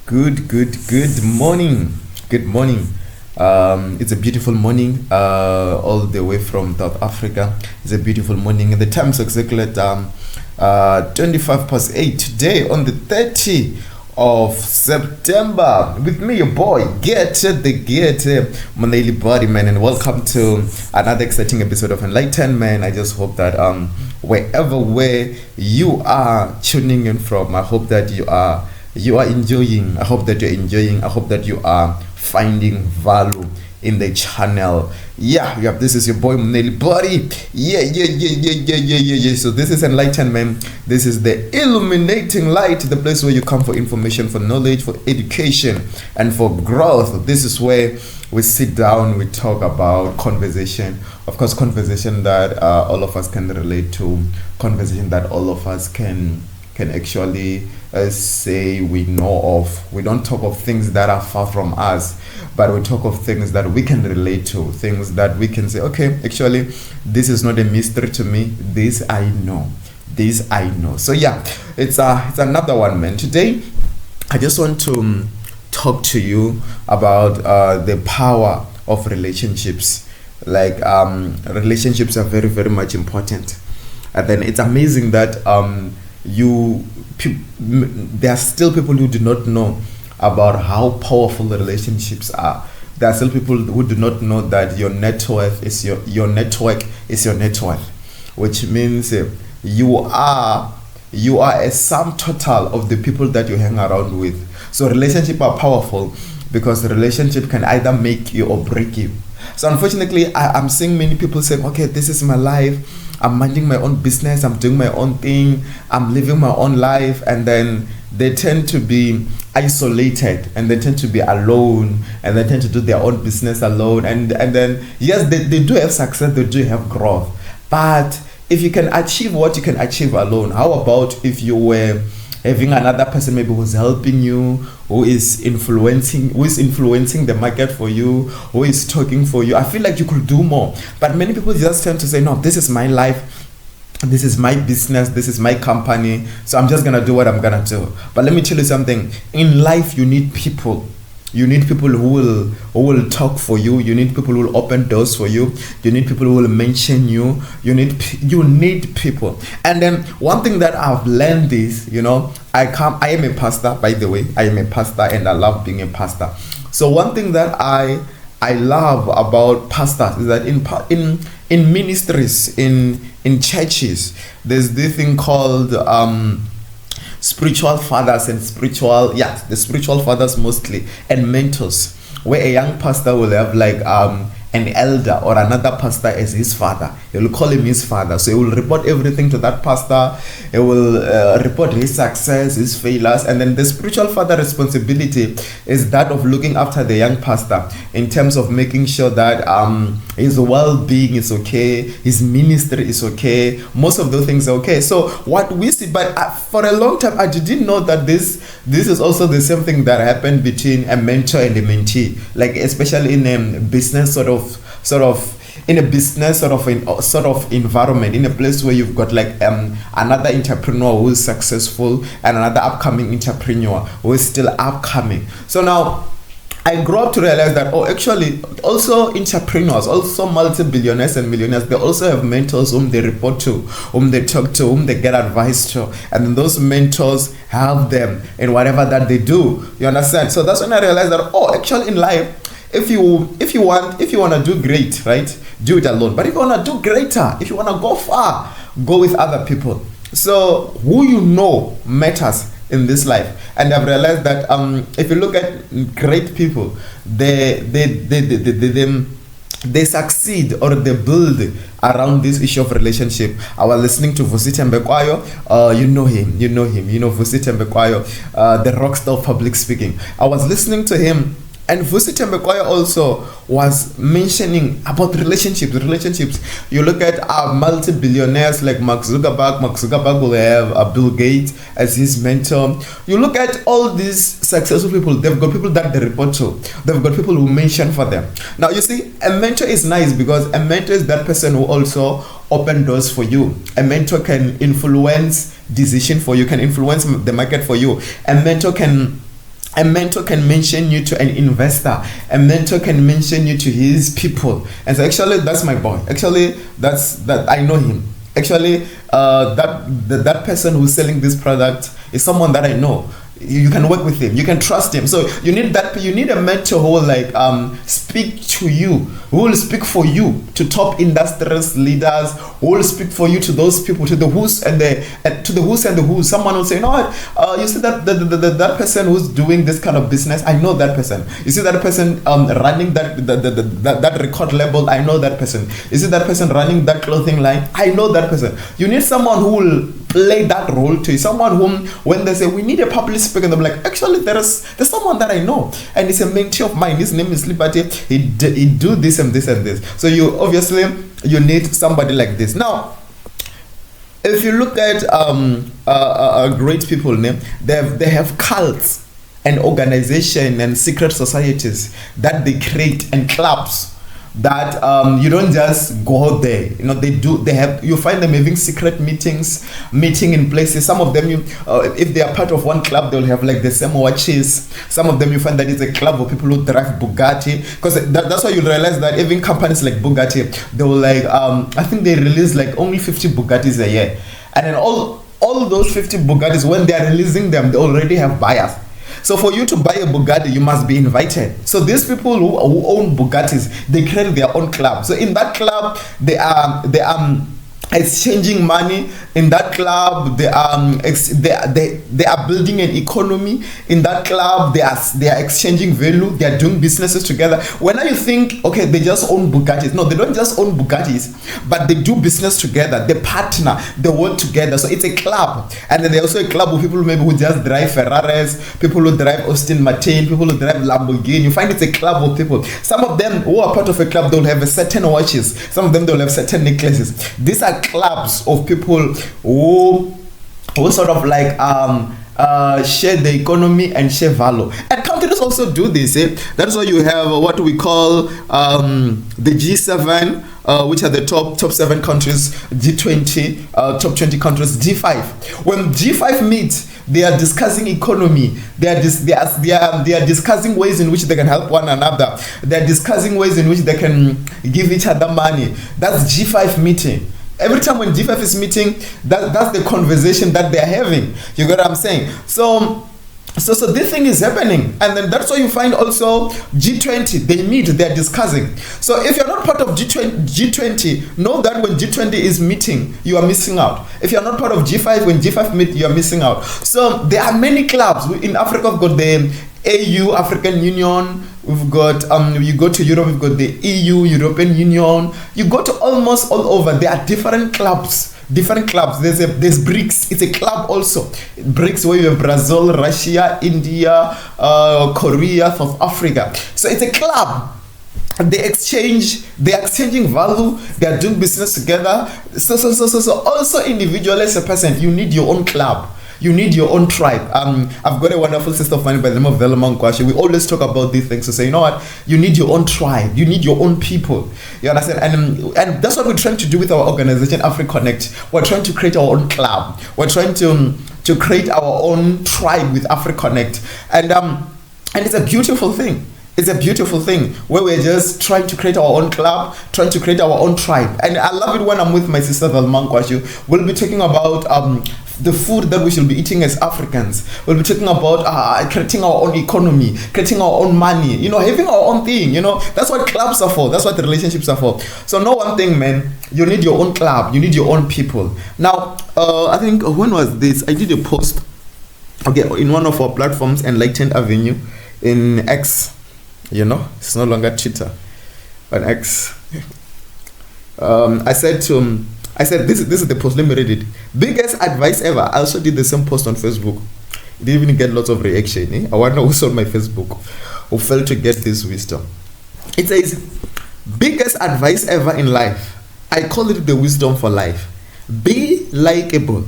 Good morning. Good morning. It's a beautiful morning, all the way from South Africa. It's a beautiful morning. And the time's exactly at 25 past 8 today on the 30th of September. With me, your boy, my daily body, man. And welcome to another exciting episode of Enlightened, man. I just hope that where you are tuning in from, I hope that you are enjoying. I hope that you're enjoying. I hope that you are finding value in the channel. Yeah. This is your boy Nelly Body. Yeah. So this is Enlightened, man. This is the illuminating light, the place where you come for information, for knowledge, for education, and for growth. This is where we sit down, we talk about conversation. Of course, conversation that all of us can relate to, conversation that all of us can actually say we know of. We don't talk of things that are far from us, but we talk of things that we can relate to, things that we can say, okay, actually, this is not a mystery to me. This I know. So yeah, it's another one, man. Today, I just want to talk to you about the power of relationships. Like relationships are very, very much important, and then it's amazing that there are still people who do not know about how powerful the relationships are. There are still people who do not know that your network is your network is your net worth, which means you are a sum total of the people that you hang around with. So relationships are powerful because the relationship can either make you or break you. So unfortunately, I'm seeing many people saying, okay, this is my life. I'm minding my own business. I'm doing my own thing. I'm living my own life. And then they tend to be isolated and they tend to be alone and they tend to do their own business alone. And then, yes, they do have success. They do have growth. But if you can achieve what you can achieve alone, how about if you were having another person maybe who's helping you, who is influencing the market for you, who is talking for you? I feel like you could do more. But many people just tend to say, no, this is my life, this is my business, this is my company, so I'm just gonna do what I'm gonna do. But let me tell you something. In life, you need people. You need people who will talk for you. You need people who will open doors for you. You need people who will mention you. You need people. And then one thing that I've learned is, I am a pastor, by the way. I am a pastor and I love being a pastor. So one thing that I love about pastors is that in ministries, in churches, there's this thing called spiritual fathers and the spiritual fathers mostly, and mentors, where a young pastor will have like an elder or another pastor as his father. He will call him his father. So he will report everything to that pastor. He will report his success, his failures. And then the spiritual father responsibility is that of looking after the young pastor in terms of making sure that his well-being is okay, his ministry is okay, most of those things are okay. So what we see, but for a long time I didn't know that this is also the same thing that happened between a mentor and a mentee, like especially in a business sort of in a business sort of environment, in a place where you've got like another entrepreneur who is successful and another upcoming entrepreneur who is still upcoming. So now I grew up to realize that, actually, also entrepreneurs, also multi-billionaires and millionaires, they also have mentors whom they report to, whom they talk to, whom they get advice to, and then those mentors help them in whatever that they do. You understand? So that's when I realized that, actually in life, if you want to do great, right, do it alone. But if you want to do greater, if you want to go far, go with other people. So who you know matters in this life. And I've realized that if you look at great people, they succeed or they build around this issue of relationship. I was listening to Vusita Mbekwayo. You know him. Vusita Mbekwayo, the rock star of public speaking. I was listening to him. And Vusita Mbekwayo also was mentioning about relationships. You look at multi-billionaires like Mark Zuckerberg will have Bill Gates as his mentor. You look at all these successful people, they've got people that they report to. They've got people who mention for them. Now, you see, a mentor is nice because a mentor is that person who also open doors for you. A mentor can influence decision for you, can influence the market for you. A mentor can A mentor can mention you to an investor. A mentor can mention you to his people. And so actually, that's my boy. Actually, that I know him. Actually, that person who's selling this product is someone that I know. You can work with him, you can trust him. So you need a mentor who will like speak to you, who will speak for you to top industries leaders, who will speak for you to those people, to the who's and the who's. Someone will say, you know what, you see that person who's doing this kind of business, I know that person. You see that person running that record label, I know that person. You see that person running that clothing line, I know that person. You need someone who will play that role to you. Someone whom, when they say we need a public speaker, they're like, actually there's someone that I know, and it's a mentor of mine. His name is Liberty. He do this and this and this. So you obviously you need somebody like this. Now, if you look at great people, they have cults and organization and secret societies that they create, and clubs that you don't just go there. You know, you find them having secret meeting in places. Some of them, if they are part of one club, they'll have like the same watches. Some of them you find that it's a club of people who drive Bugatti, because that's why you realize that even companies like Bugatti, they will like I think they release like only 50 Bugattis a year, and then all those 50 Bugattis, when they are releasing them, they already have buyers. So for you to buy a Bugatti, you must be invited. So these people who own Bugattis, they create their own club. So in that club, they are exchanging money. In that club, they are building an economy. In that club, they are exchanging value. They are doing businesses together. When you think, okay, they just own Bugattis. No, they don't just own Bugattis, but they do business together. They partner. They work together. So it's a club. And then there's also a club of people maybe who just drive Ferraris, people who drive Austin Martin, people who drive Lamborghini. You find it's a club of people. Some of them who are part of a club, they'll have a certain watches. Some of them, they'll have certain necklaces. These are clubs of people who sort of like share the economy and share value. And countries also do this. That's why you have what we call the G7, which are the top 7 countries, G20, top 20 countries, G5. When G5 meets, they are discussing economy. They are discussing ways in which they can help one another. They are discussing ways in which they can give each other money. That's G5 meeting. Every time when G5 is meeting, that's the conversation that they're having. You get what I'm saying? So this thing is happening, and then that's why you find also G20, they meet, they're discussing. So if you're not part of G20, know that when G20 is meeting, you are missing out. If you're not part of G5, when G5 meet, you are missing out. So there are many clubs. In Africa, we've got the AU, African Union. We've got you go to Europe, we've got the EU, European Union. You go to almost all over. There are different clubs. There's BRICS. It's a club also. BRICS, where you have Brazil, Russia, India, Korea, South Africa. So it's a club. They're exchanging value. They are doing business together. So also individually as a person, you need your own club. You need your own tribe. I've got a wonderful sister of mine by the name of Velma Nkwashi. We always talk about these things to say, you know what? You need your own tribe. You need your own people. You understand? And that's what we're trying to do with our organization, AfriConnect. We're trying to create our own club. We're trying to create our own tribe with AfriConnect. And it's a beautiful thing. It's a beautiful thing where we're just trying to create our own club, trying to create our own tribe. And I love it when I'm with my sister Velma Nkwashi. We'll be talking about the food that we should be eating as Africans. We'll be talking about creating our own economy, creating our own money, having our own thing. That's what clubs are for. That's what the relationships are for. So know one thing, man, you need your own club, you need your own people. Now, I think, when was this? I did a post, in one of our platforms, Enlightened Avenue, in X. It's no longer Twitter, on X. I said this is the post. Let me read it. Biggest advice ever. I also did the same post on Facebook. It didn't even get lots of reaction. I wonder who's on my Facebook who failed to get this wisdom. It says, biggest advice ever in life. I call it the wisdom for life. Be likable.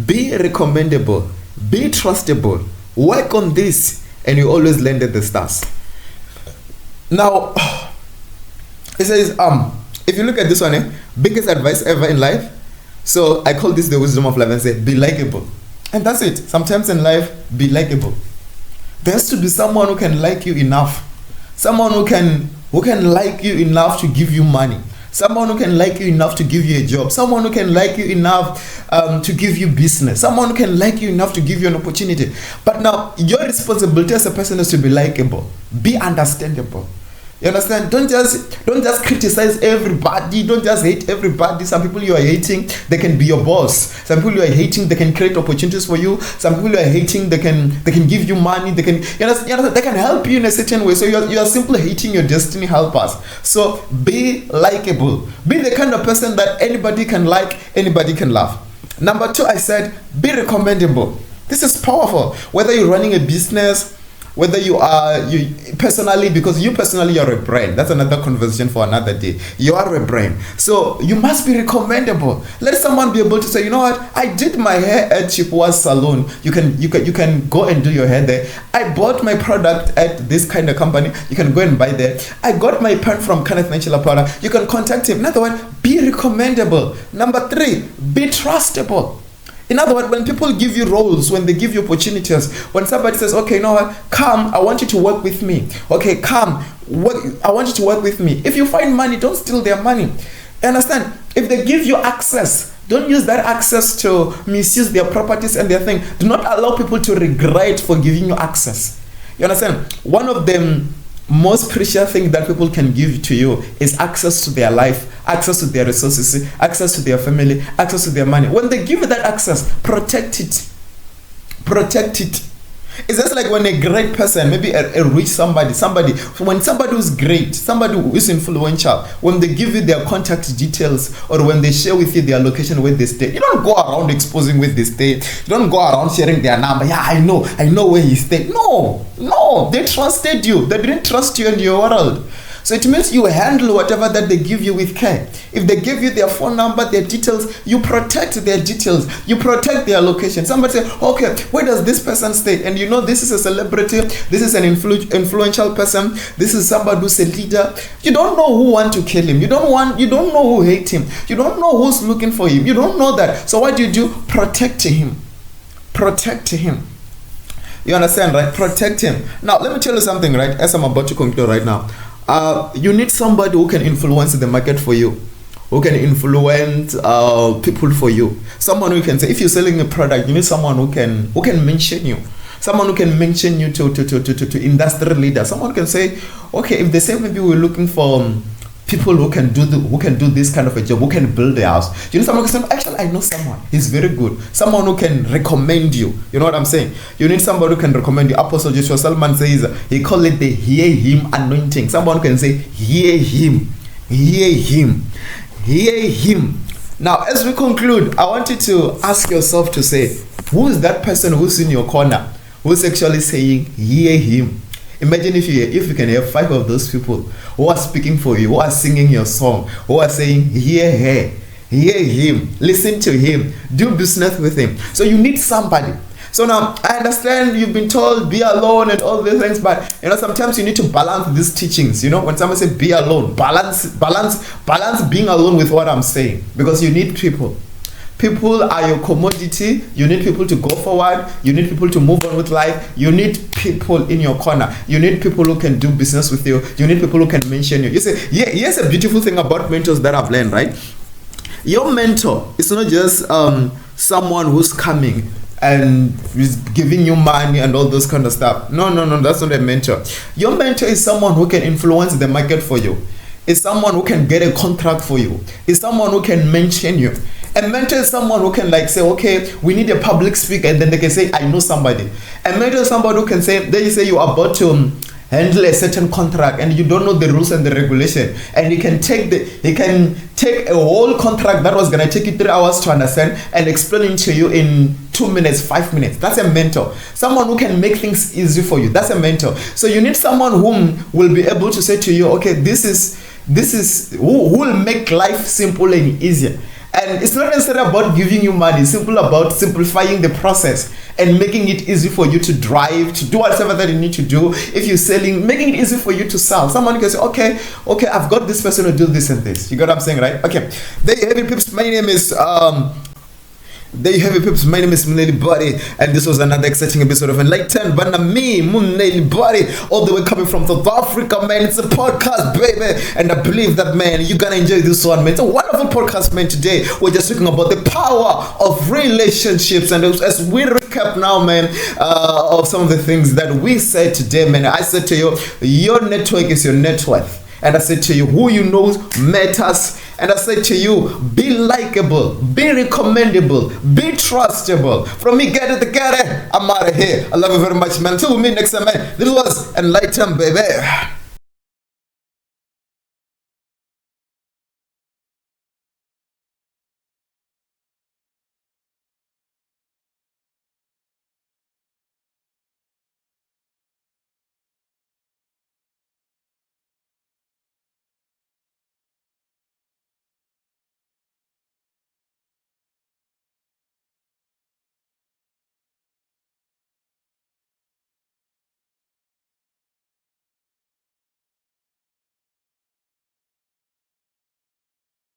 Be recommendable. Be trustable. Work on this, and you always land at the stars. Now, it says, if you look at this one, biggest advice ever in life. So I call this the wisdom of life and say, be likable. And that's it. Sometimes in life, be likable. There has to be someone who can like you enough. Someone who can like you enough to give you money. Someone who can like you enough to give you a job. Someone who can like you enough to give you business. Someone who can like you enough to give you an opportunity. But now, your responsibility as a person is to be likable. Be understandable. You understand? Don't just criticize everybody. Don't just hate everybody. Some people you are hating, they can be your boss. Some people you are hating, they can create opportunities for you. Some people you are hating, they can give you money. They can they can help you in a certain way. So you are simply hating your destiny helpers. So be likable. Be the kind of person that anybody can like, anybody can love. Number 2, I said be recommendable. This is powerful. Whether you're running a business, whether you personally, because you personally are a brand. That's another conversation for another day. You are a brand, so you must be recommendable. Let someone be able to say, you know what, I did my hair at Chipwa's salon. You can go and do your hair there. I bought my product at this kind of company. You can go and buy there. I got my pen from Kenneth Natural Powder. You can contact him. In other words, be recommendable. Number 3, be trustable. In other words, when people give you roles, when they give you opportunities, when somebody says, okay, you know what, come, I want you to work with me. Okay, come, I want you to work with me. If you find money, don't steal their money. Understand? If they give you access, don't use that access to misuse their properties and their thing. Do not allow people to regret for giving you access. You understand? One of them most precious thing that people can give to you is access to their life, access to their resources, access to their family, access to their money. When they give you that access, protect it. Protect it. It's just like when a great person, maybe a rich somebody, when somebody who's great, somebody who is influential, when they give you their contact details or when they share with you their location where they stay, you don't go around exposing where they stay. You don't go around sharing their number. Yeah, I know where he stay. No, they trusted you. They didn't trust you in your world. So it means you handle whatever that they give you with care. If they give you their phone number, their details, you protect their details. You protect their location. Somebody say, okay, where does this person stay? And you know this is a celebrity. This is an influential person. This is somebody who's a leader. You don't know who want to kill him. You don't know who hate him. You don't know who's looking for him. You don't know that. So what do? Protect him. Protect him. You understand, right? Protect him. Now, let me tell you something, right? As I'm about to conclude right now. You need somebody who can influence the market for you, who can influence people for you. Someone who can say, if you're selling a product, you need someone who can mention you. Someone who can mention you to industry leaders. Someone who can say, okay, if they say maybe we're looking for people who can do this kind of a job, who can build a house. You know, someone can say, actually, I know someone. He's very good. Someone who can recommend you. You know what I'm saying? You need somebody who can recommend you. Apostle Joshua Salman says, he called it the hear him anointing. Someone who can say, hear him, hear him, hear him. Now, as we conclude, I want you to ask yourself to say, who is that person who's in your corner, who's actually saying, hear him? Imagine if you can have 5 of those people who are speaking for you, who are singing your song, who are saying, hear her, hear him, listen to him, do business with him. So you need somebody. So now, I understand you've been told be alone and all these things, but you know, sometimes you need to balance these teachings. You know, when someone says be alone, balance being alone with what I'm saying, because you need people. People are your commodity. You need people to go forward. You need people to move on with life. You need people in your corner. You need people who can do business with you. You need people who can mention you. You say, yeah, here's a beautiful thing about mentors that I've learned, right? Your mentor is not just someone who's coming and is giving you money and all those kind of stuff. No, that's not a mentor. Your mentor is someone who can influence the market for you. Is someone who can get a contract for you. Is someone who can mention you. A mentor is someone who can like say, okay, we need a public speaker, and then they can say, I know somebody. A mentor is somebody who can say, then you say you are about to handle a certain contract and you don't know the rules and the regulation, and he can take a whole contract that was gonna take you 3 hours to understand and explain it to you in 2 minutes, 5 minutes. That's a mentor. Someone who can make things easy for you. That's a mentor. So you need someone whom will be able to say to you, okay, this is who will make life simple and easier. And it's not necessarily about giving you money. It's simple about simplifying the process and making it easy for you to drive, to do whatever that you need to do. If you're selling, making it easy for you to sell. Someone can say, okay, I've got this person to do this and this. You got what I'm saying, right? Okay. There you have it, peeps. My name is There you have it, peeps. My name is Muneli Body, and this was another exciting episode of Enlightened. But me, Muneli Body, all the way coming from South Africa, man. It's a podcast, baby, and I believe that, man, you're gonna enjoy this one, man. It's a wonderful podcast, man. Today we're just talking about the power of relationships, and as we recap now, man, of some of the things that we said today, man. I said to you, your network is your net worth. And I said to you, who you know matters. And I said to you, be likable, be recommendable, be trustable. From me, get it, I'm out of here. I love you very much, man. Till we meet next time, man. This was Enlightened, baby.